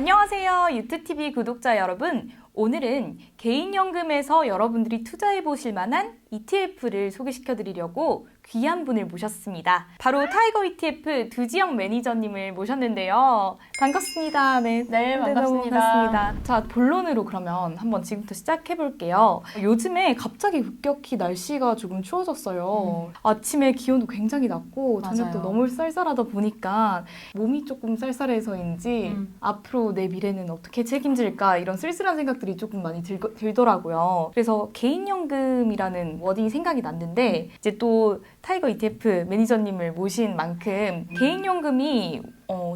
안녕하세요. 유튜TV 구독자 여러분. 오늘은 개인연금에서 여러분들이 투자해 보실 만한 ETF를 소개시켜 드리려고 귀한 분을 모셨습니다. 바로 타이거 ETF 두지영 매니저님을 모셨는데요. 반갑습니다. 네, 너무 반갑습니다. 반갑습니다. 자, 본론으로 그러면 한번 지금부터 시작해 볼게요. 요즘에 갑자기 급격히 날씨가 조금 추워졌어요. 아침에 기온도 굉장히 낮고 저녁도 맞아요. 너무 쌀쌀하다 보니까 몸이 조금 쌀쌀해서인지 앞으로 내 미래는 어떻게 책임질까 이런 쓸쓸한 생각들이 조금 많이 들더라고요. 그래서 개인연금이라는 워딩이 생각이 났는데 이제 또 타이거 ETF 매니저님을 모신 만큼 개인연금이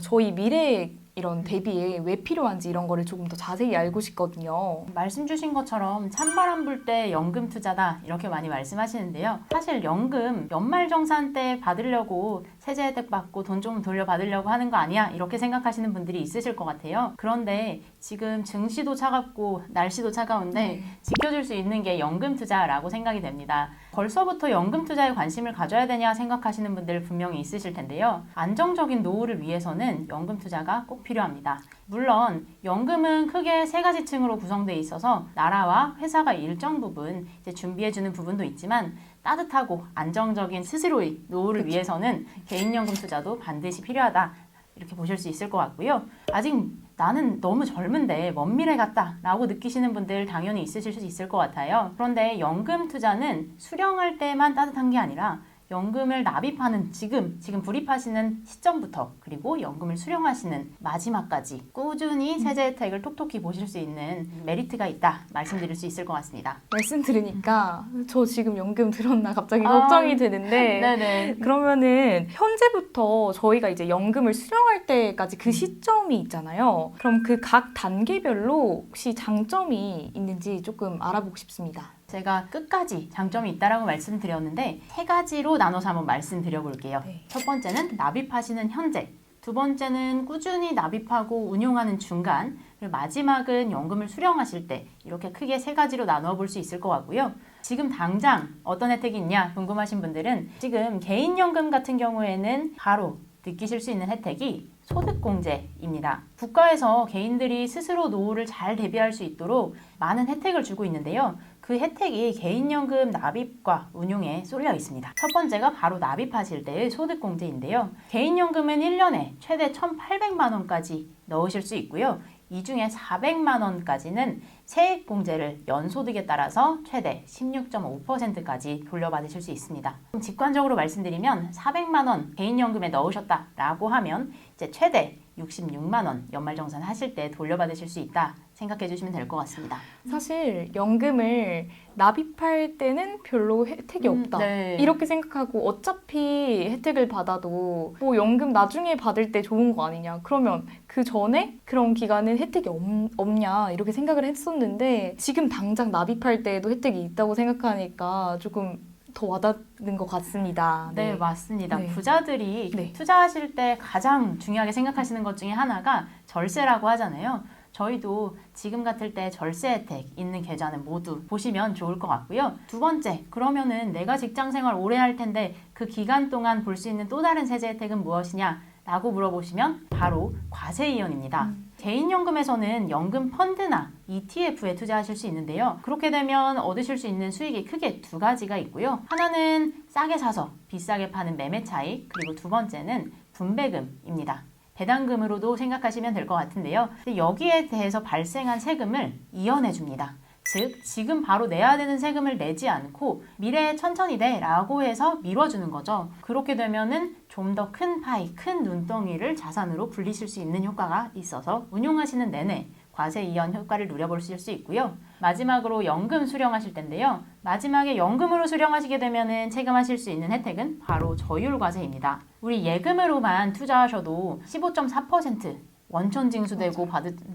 저희 미래에 이런 대비에 왜 필요한지 이런 거를 조금 더 자세히 알고 싶거든요. 말씀 주신 것처럼 찬바람 불 때 연금 투자다 이렇게 많이 말씀하시는데요. 사실 연금 연말정산 때 받으려고 세제 혜택 받고 돈 좀 돌려받으려고 하는 거 아니야? 이렇게 생각하시는 분들이 있으실 것 같아요. 그런데 지금 증시도 차갑고 날씨도 차가운데 지켜줄 수 있는 게 연금 투자라고 생각이 됩니다. 벌써부터 연금 투자에 관심을 가져야 되냐 생각하시는 분들 분명히 있으실 텐데요. 안정적인 노후를 위해서는 연금 투자가 꼭 필요합니다. 물론 연금은 크게 세 가지 층으로 구성되어 있어서 나라와 회사가 일정 부분 이제 준비해주는 부분도 있지만 따뜻하고 안정적인 스스로의 노후를 위해서는 개인연금 투자도 반드시 필요하다. 이렇게 보실 수 있을 것 같고요. 아직 나는 너무 젊은데 먼 미래 같다 라고 느끼시는 분들 당연히 있으실 수 있을 것 같아요. 그런데 연금 투자는 수령할 때만 따뜻한 게 아니라 연금을 납입하는 지금 불입하시는 시점부터 그리고 연금을 수령하시는 마지막까지 꾸준히 세제 혜택을 톡톡히 보실 수 있는 메리트가 있다 말씀드릴 수 있을 것 같습니다. 말씀 들으니까 저 지금 연금 들었나 갑자기 걱정이 되는데 네네. 그러면은 현재부터 저희가 이제 연금을 수령할 때까지 그 시점이 있잖아요. 그럼 그 각 단계별로 혹시 장점이 있는지 조금 알아보고 싶습니다. 제가 끝까지 장점이 있다라고 말씀드렸는데 세 가지로 나눠서 한번 말씀드려 볼게요. 네. 첫 번째는 납입하시는 현재, 두 번째는 꾸준히 납입하고 운용하는 중간, 그리고 마지막은 연금을 수령하실 때 이렇게 크게 세 가지로 나누어 볼 수 있을 것 같고요. 지금 당장 어떤 혜택이 있냐 궁금하신 분들은 지금 개인연금 같은 경우에는 바로 느끼실 수 있는 혜택이 소득공제입니다. 국가에서 개인들이 스스로 노후를 잘 대비할 수 있도록 많은 혜택을 주고 있는데요. 그 혜택이 개인연금 납입과 운용에 쏠려 있습니다. 첫 번째가 바로 납입하실 때의 소득공제인데요. 개인연금은 1년에 최대 1,800만 원까지 넣으실 수 있고요. 이 중에 400만 원까지는 세액공제를 연소득에 따라서 최대 16.5%까지 돌려받으실 수 있습니다. 직관적으로 말씀드리면 400만 원 개인연금에 넣으셨다라고 하면 이제 최대 66만 원 연말정산 하실 때 돌려받으실 수 있다 생각해 주시면 될 것 같습니다. 사실 연금을 납입할 때는 별로 혜택이 없다. 네. 이렇게 생각하고 어차피 혜택을 받아도 뭐 연금 나중에 받을 때 좋은 거 아니냐. 그러면 그 전에 그런 기간은 혜택이 없냐 이렇게 생각을 했었는데 지금 당장 납입할 때에도 혜택이 있다고 생각하니까 조금 더 와닿는 것 같습니다. 네, 맞습니다. 네. 부자들이 네. 투자하실 때 가장 중요하게 생각하시는 것 중에 하나가 절세라고 하잖아요. 저희도 지금 같을 때 절세 혜택 있는 계좌는 모두 보시면 좋을 것 같고요. 두 번째, 그러면은 내가 직장 생활 오래 할 텐데 그 기간 동안 볼 수 있는 또 다른 세제 혜택은 무엇이냐? 라고 물어보시면 바로 과세이연입니다. 개인연금에서는 연금 펀드나 ETF에 투자하실 수 있는데요. 그렇게 되면 얻으실 수 있는 수익이 크게 두 가지가 있고요. 하나는 싸게 사서 비싸게 파는 매매 차익, 그리고 두 번째는 분배금입니다. 배당금으로도 생각하시면 될 것 같은데요. 여기에 대해서 발생한 세금을 이연해 줍니다. 즉 지금 바로 내야 되는 세금을 내지 않고 미래에 천천히 내라고 해서 미뤄주는 거죠. 그렇게 되면은 좀 더 큰 파이, 큰 눈덩이를 자산으로 불리실 수 있는 효과가 있어서 운용하시는 내내 과세 이연 효과를 누려보실 수 있고요. 마지막으로 연금 수령하실 텐데요. 마지막에 연금으로 수령하시게 되면은 체감하실 수 있는 혜택은 바로 저율과세입니다. 우리 예금으로만 투자하셔도 15.4% 원천 징수되고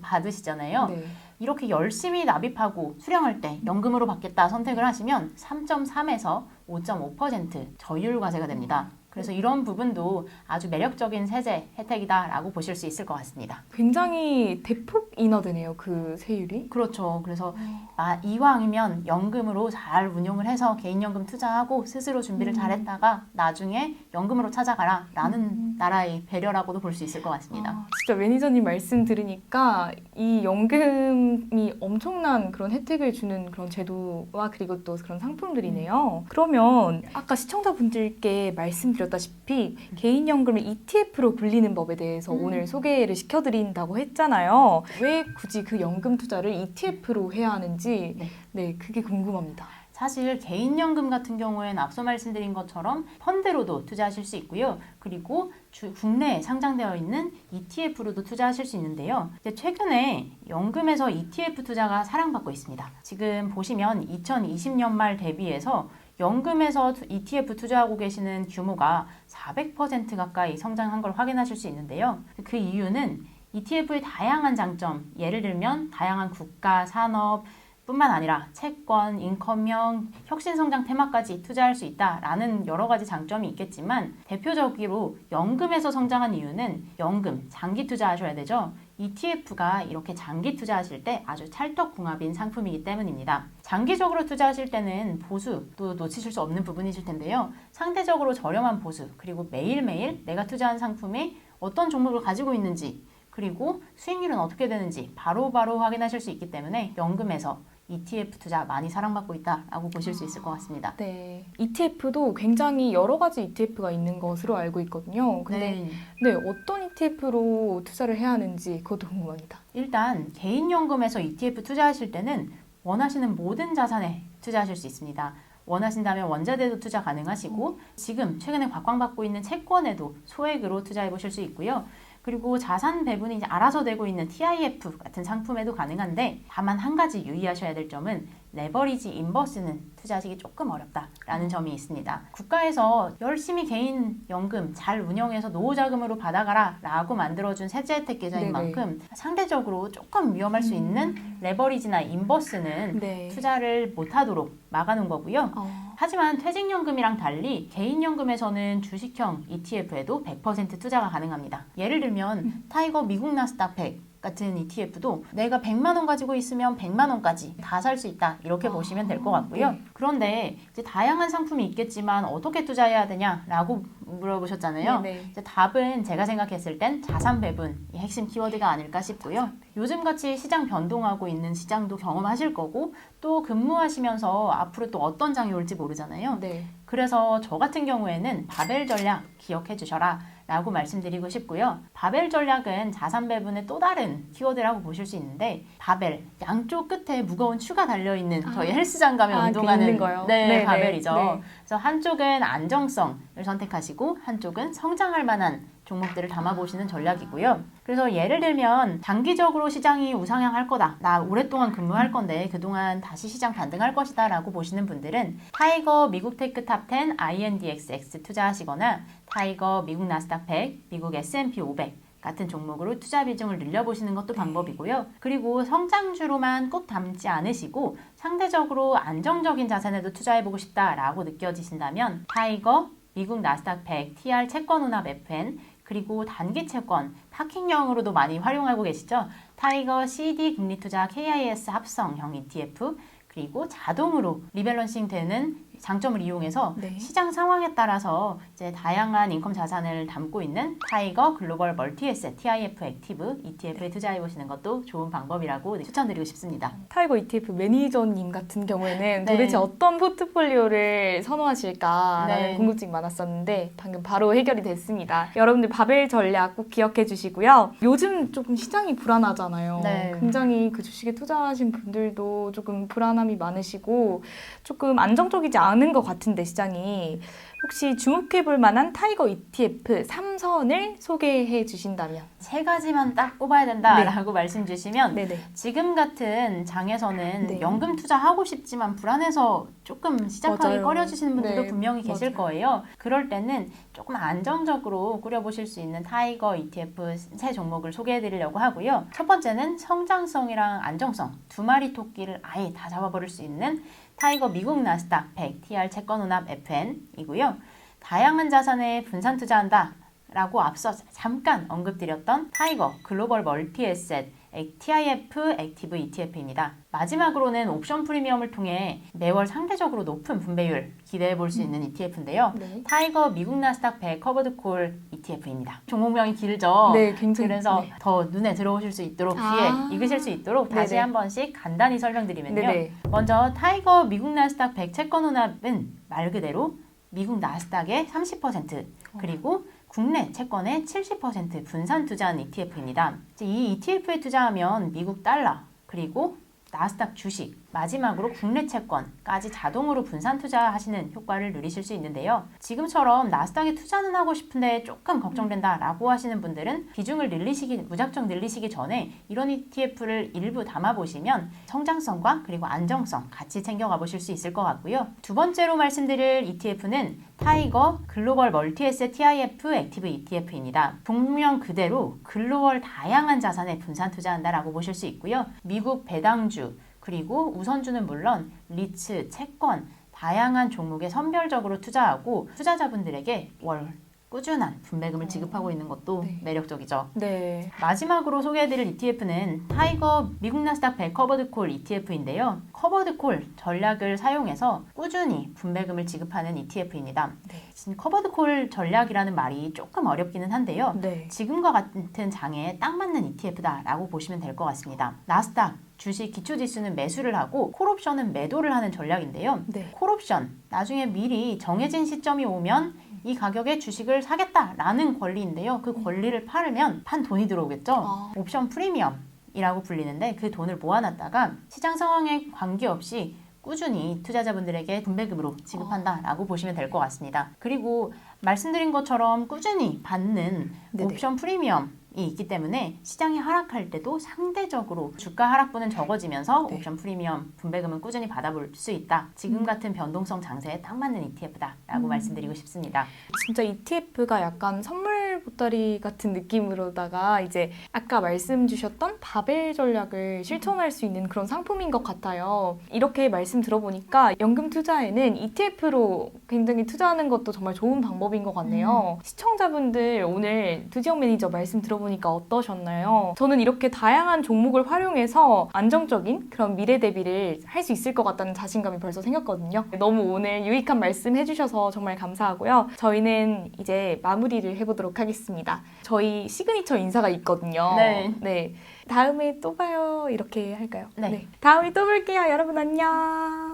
받으시잖아요. 네. 이렇게 열심히 납입하고 수령할 때 연금으로 받겠다 선택을 하시면 3.3에서 5.5% 저율과세가 됩니다. 그래서 이런 부분도 아주 매력적인 세제 혜택이다라고 보실 수 있을 것 같습니다. 굉장히 대폭 인하되네요, 그 세율이. 그렇죠. 그래서 이왕이면 연금으로 잘 운용을 해서 개인연금 투자하고 스스로 준비를 잘했다가 나중에 연금으로 찾아가라 라는 나라의 배려라고도 볼 수 있을 것 같습니다. 진짜 매니저님 말씀 들으니까 이 연금이 엄청난 그런 혜택을 주는 그런 제도와 그리고 또 그런 상품들이네요. 그러면 아까 시청자분들께 말씀드렸다시피 개인연금을 ETF로 굴리는 법에 대해서 오늘 소개를 시켜드린다고 했잖아요. 왜 굳이 그 연금 투자를 ETF로 해야 하는지 네, 그게 궁금합니다. 사실 개인연금 같은 경우에는 앞서 말씀드린 것처럼 펀드로도 투자하실 수 있고요. 그리고 국내에 상장되어 있는 ETF로도 투자하실 수 있는데요. 이제 최근에 연금에서 ETF 투자가 사랑받고 있습니다. 지금 보시면 2020년 말 대비해서 연금에서 ETF 투자하고 계시는 규모가 400% 가까이 성장한 걸 확인하실 수 있는데요. 그 이유는 ETF의 다양한 장점, 예를 들면 다양한 국가, 산업, 뿐만 아니라 채권, 인컴형, 혁신성장 테마까지 투자할 수 있다라는 여러 가지 장점이 있겠지만 대표적으로 연금에서 성장한 이유는 연금, 장기 투자하셔야 되죠. ETF가 이렇게 장기 투자하실 때 아주 찰떡궁합인 상품이기 때문입니다. 장기적으로 투자하실 때는 보수도 놓치실 수 없는 부분이실 텐데요. 상대적으로 저렴한 보수, 그리고 매일매일 내가 투자한 상품이 어떤 종목을 가지고 있는지, 그리고 수익률은 어떻게 되는지 바로바로 확인하실 수 있기 때문에 연금에서 ETF 투자 많이 사랑받고 있다라고 보실 수 있을 것 같습니다. 네, ETF도 굉장히 여러 가지 ETF가 있는 것으로 알고 있거든요. 근데 네, 어떤 ETF로 투자를 해야 하는지 그것도 궁금합니다. 일단 개인연금에서 ETF 투자하실 때는 원하시는 모든 자산에 투자하실 수 있습니다. 원하신다면 원자재도 투자 가능하시고 지금 최근에 각광받고 있는 채권에도 소액으로 투자해 보실 수 있고요. 그리고 자산 배분이 이제 알아서 되고 있는 TIF 같은 상품에도 가능한데 다만 한 가지 유의하셔야 될 점은 레버리지 인버스는 투자하시기 조금 어렵다라는 점이 있습니다. 국가에서 열심히 개인 연금 잘 운영해서 노후자금으로 받아가라 라고 만들어준 세제 혜택 계좌인 만큼 상대적으로 조금 위험할 수 있는 레버리지나 인버스는 투자를 못하도록 막아놓은 거고요. 하지만 퇴직연금이랑 달리 개인연금에서는 주식형 ETF에도 100% 투자가 가능합니다. 예를 들면 타이거 미국 나스닥 100 같은 ETF도 내가 100만 원 가지고 있으면 100만 원까지 다 살 수 있다 이렇게 보시면 될 것 같고요. 그런데 이제 다양한 상품이 있겠지만 어떻게 투자해야 되냐라고 물어보셨잖아요. 이제 답은 제가 생각했을 땐 자산 배분이 핵심 키워드가 아닐까 싶고요. 요즘같이 시장 변동하고 있는 시장도 경험하실 거고 또 근무하시면서 앞으로 또 어떤 장이 올지 모르잖아요. 그래서 저 같은 경우에는 바벨 전략 기억해 주셔라 라고 말씀드리고 싶고요. 바벨 전략은 자산 배분의 또 다른 키워드라고 보실 수 있는데 바벨, 양쪽 끝에 무거운 추가 달려있는 저희 헬스장 가면 운동하는 바벨이죠. 그래서 한쪽은 안정성을 선택하시고 한쪽은 성장할 만한 종목들을 담아보시는 전략이고요. 그래서 예를 들면 장기적으로 시장이 우상향할 거다. 나 오랫동안 근무할 건데 그동안 다시 시장 반등할 것이다 라고 보시는 분들은 타이거 미국 테크 탑10 INDXX 투자하시거나 타이거 미국 나스닥 100, 미국 S&P 500 같은 종목으로 투자 비중을 늘려보시는 것도 방법이고요. 그리고 성장주로만 꼭 담지 않으시고 상대적으로 안정적인 자산에도 투자해보고 싶다라고 느껴지신다면 타이거 미국 나스닥 100 TR 채권 혼합 FN 그리고 단기 채권, 파킹형으로도 많이 활용하고 계시죠. 타이거 CD 금리 투자 KIS 합성형 ETF 그리고 자동으로 리밸런싱 되는 장점을 이용해서 시장 상황에 따라서 이제 다양한 인컴 자산을 담고 있는 타이거 글로벌 멀티에셋 TIF 액티브 ETF에 투자해 보시는 것도 좋은 방법이라고 추천드리고 싶습니다. 타이거 ETF 매니저님 같은 경우에는 도대체 어떤 포트폴리오를 선호하실까라는 궁금증이 많았었는데 방금 바로 해결이 됐습니다. 여러분들 바벨 전략 꼭 기억해 주시고요. 요즘 조금 시장이 불안하잖아요. 굉장히 그 주식에 투자하신 분들도 조금 불안함이 많으시고 조금 안정적이지 않은 것 같은데 시장이 혹시 주목해볼 만한 타이거 ETF 3선을 소개해 주신다면? 3가지만 딱 꼽아야 된다라고 말씀 주시면 지금 같은 장에서는 연금 투자하고 싶지만 불안해서 조금 시작하기 꺼려지시는 분들도 분명히 계실 거예요. 그럴 때는 조금 안정적으로 꾸려보실 수 있는 타이거 ETF 3 종목을 소개해 드리려고 하고요. 첫 번째는 성장성이랑 안정성 두 마리 토끼를 아예 다 잡아버릴 수 있는 타이거 미국 나스닥 100 TR 채권 혼합 FN이고요. 다양한 자산에 분산 투자한다 라고 앞서 잠깐 언급드렸던 타이거 글로벌 멀티에셋 TIF 액티브 ETF입니다. 마지막으로는 옵션 프리미엄을 통해 매월 상대적으로 높은 분배율 기대해 볼 수 있는 ETF인데요. 네. 타이거 미국 나스닥 100 커버드 콜 ETF입니다. 종목명이 길죠. 네, 굉장히. 그래서 네. 더 눈에 들어오실 수 있도록 아. 귀에 익으실 수 있도록 다시 네네. 한 번씩 간단히 설명드리면요. 네네. 먼저 타이거 미국 나스닥 100 채권 혼합은 말 그대로 미국 나스닥의 30% 그리고 국내 채권의 70% 분산 투자한 ETF입니다. 이 ETF에 투자하면 미국 달러 그리고 나스닥 주식, 마지막으로 국내 채권까지 자동으로 분산 투자하시는 효과를 누리실 수 있는데요. 지금처럼 나스닥에 투자는 하고 싶은데 조금 걱정된다라고 하시는 분들은 비중을 무작정 늘리시기 전에 이런 ETF를 일부 담아보시면 성장성과 그리고 안정성 같이 챙겨가 보실 수 있을 것 같고요. 두 번째로 말씀드릴 ETF는 타이거 글로벌 멀티에셋 TIF 액티브 ETF입니다. 종명 그대로 글로벌 다양한 자산에 분산 투자한다라고 보실 수 있고요. 미국 배당주 그리고 우선주는 물론 리츠, 채권, 다양한 종목에 선별적으로 투자하고 투자자분들에게 월 꾸준한 분배금을 지급하고 있는 것도 네. 매력적이죠. 네. 마지막으로 소개해드릴 ETF는 타이거 미국 나스닥 100 커버드 콜 ETF인데요. 커버드 콜 전략을 사용해서 꾸준히 분배금을 지급하는 ETF입니다. 네. 커버드 콜 전략이라는 말이 조금 어렵기는 한데요. 네. 지금과 같은 장에 딱 맞는 ETF다라고 보시면 될 것 같습니다. 나스닥 주식 기초지수는 매수를 하고 콜옵션은 매도를 하는 전략인데요. 네. 콜옵션, 나중에 미리 정해진 시점이 오면 이 가격에 주식을 사겠다라는 권리인데요. 그 권리를 팔으면 판 돈이 들어오겠죠. 아. 옵션 프리미엄이라고 불리는데 그 돈을 모아놨다가 시장 상황에 관계없이 꾸준히 투자자분들에게 분배금으로 지급한다라고 보시면 될 것 같습니다. 그리고 말씀드린 것처럼 꾸준히 받는 네네. 옵션 프리미엄 이 있기 때문에 시장이 하락할 때도 상대적으로 주가 하락분은 적어지면서 네. 옵션 프리미엄 분배금은 꾸준히 받아볼 수 있다. 지금 같은 변동성 장세에 딱 맞는 ETF다라고 말씀드리고 싶습니다. 진짜 ETF가 약간 선물 보따리 같은 느낌으로다가 이제 아까 말씀 주셨던 바벨 전략을 실천할 수 있는 그런 상품인 것 같아요. 이렇게 말씀 들어보니까 연금 투자에는 ETF로 굉장히 투자하는 것도 정말 좋은 방법인 것 같네요. 시청자분들 오늘 두지영 매니저 말씀 들어보니까 어떠셨나요? 저는 이렇게 다양한 종목을 활용해서 안정적인 그런 미래 대비를 할 수 있을 것 같다는 자신감이 벌써 생겼거든요. 너무 오늘 유익한 말씀 해주셔서 정말 감사하고요. 저희는 이제 마무리를 해보도록 하겠습니다. 저희 시그니처 인사가 있거든요. 네. 다음에 또 봐요. 이렇게 할까요? 네. 다음에 또 볼게요. 여러분 안녕.